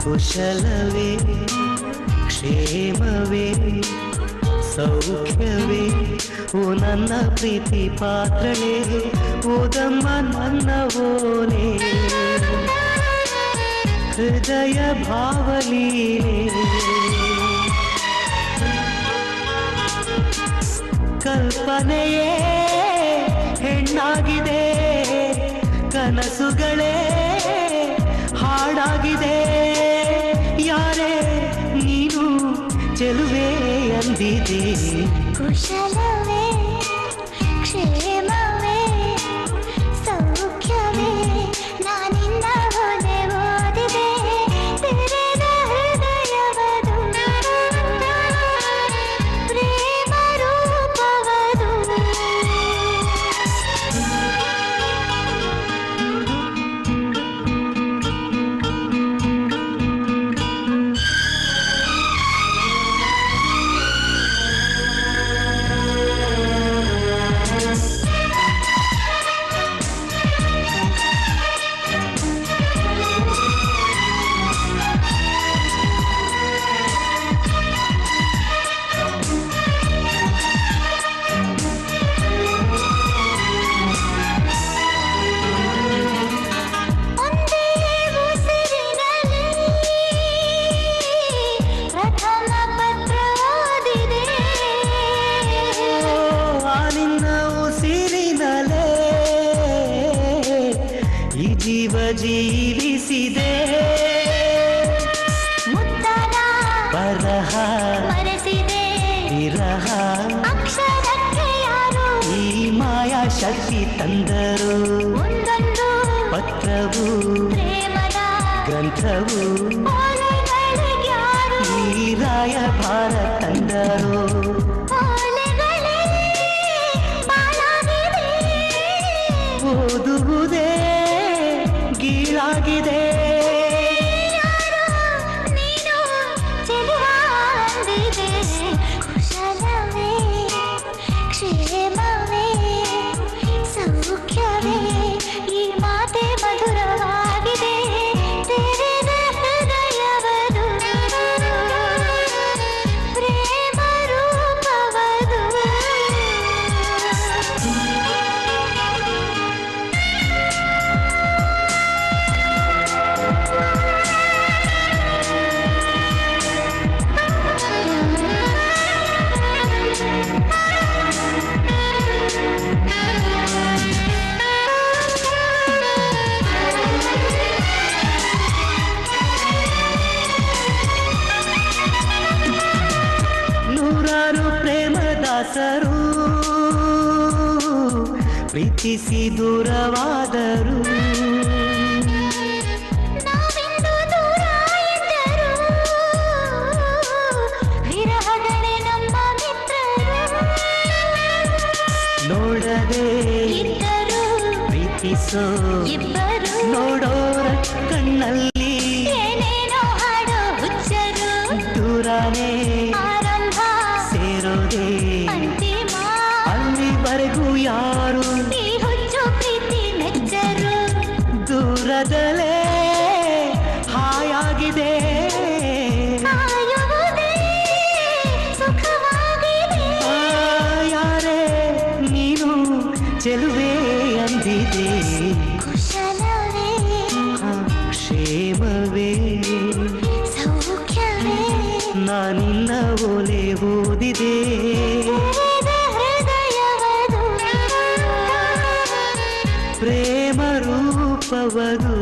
ಕುಶಲವೇ ಕ್ಷೇಮವೇ ಸೌಖ್ಯವೇ ಓ ನನ್ನ ಪ್ರೀತಿ ಪಾತ್ರಳೇ ಓದಮ್ಮ ನನ್ನ ಓಲೆ ಹೃದಯ ಭಾವಲೀಲೆ ಕಲ್ಪನೆಯೇ ಹೆಣ್ಣಾಗಿದೆ ಕನಸುಗಳೇ ಹಾಡಾಗಿದೆ ಯಾರೇ ನೀನು ಚೆಲುವೆ ಅಂದಿದೆ ಕುಶಲವೇ ಕ್ಷೇಮವೇ ಸೌಖ್ಯವೇ ನಾನಿನ್ನ ಹೊದೆ ಓದಿದೆ ತೆರೆದ ಹೃದಯವದು ಪ್ರೇಮ ರೂಪವದು ಜೀವಿಸಿದೆ ಮುತ್ತನ ಬರಹ ಮರೆಸಿದೆ ವಿರಹ ಅಕ್ಷರಕ್ಕೆ ಯಾರು ಈ ಮಾಯಾ ಶಕ್ತಿ ತಂದರು ಒಂದೊಂದು ಪತ್ರವು ಪ್ರೇಮದ ಗ್ರಂಥವು ಓಲೆಗಳಿಗ್ಯಾರು ಈ ರಾಯ ಭಾರ ತಂದರು ಓಲೆಗಳೇ ಬಾಳಾಗಿದೆ ಓದುವುದೇ ಗೀಳಾಗಿದೆ ಯಾರು ನೀನು ಚೆಲುವಾಂದಿದೆ ಕುಶಲವೇ ಕ್ಷೇಮವೇ ಸೌಖ್ಯವೇ ಈ ಮಾತೆ ಮಧುರವಾಗಿದೆ ತೆರೆದ ಹೃದಯವದು ಪ್ರೇಮ ರೂಪವದು ನೂರಾರು ಪ್ರೇಮದಾಸರು ಪ್ರೀತಿಸಿ ದೂರವಾದರು ನಾವಿಂದು ದೂರ ಇದ್ದರು ವಿರಹಗಳೇ ನಮ್ಮ ಮಿತ್ರರು ನೋಡದೆ ಇದ್ದರು ಪ್ರೀತಿಸೋ ಇಬ್ಬರು ನೋಡೋರ ಕಣ್ಣಲ್ಲಿ ಏನೇನೋ ಹಾಡೋ ಹುಚ್ಚರು ದೂರನೇ ಆರಂಭ ಸೇರೋದೇ ಅಂತಿಮ ಅಲ್ಲಿವರೆಗೂ ಯಾರು ಈ ಹುಚ್ಚು ಪ್ರೀತಿ ಮೆಚ್ಚರು ದೂರದಲ್ಲೇ ಹಾಯಾಗಿದೆ ಕಾಯುವುದೇ ಸುಖವಾಗಿದೆ ಯಾರೇ ನೀನು ಚೆಲುವೆ ಅಂದಿದೆ ಕುಶಲವೇ ಕ್ಷೇಮವೇ ಸೌಖ್ಯವೇ ನಾನಿನ್ನ ಓಲೆ ಓದಿದೆ ತೆರೆದ ಹೃದಯವದು ಪ್ರೇಮ ರೂಪವದು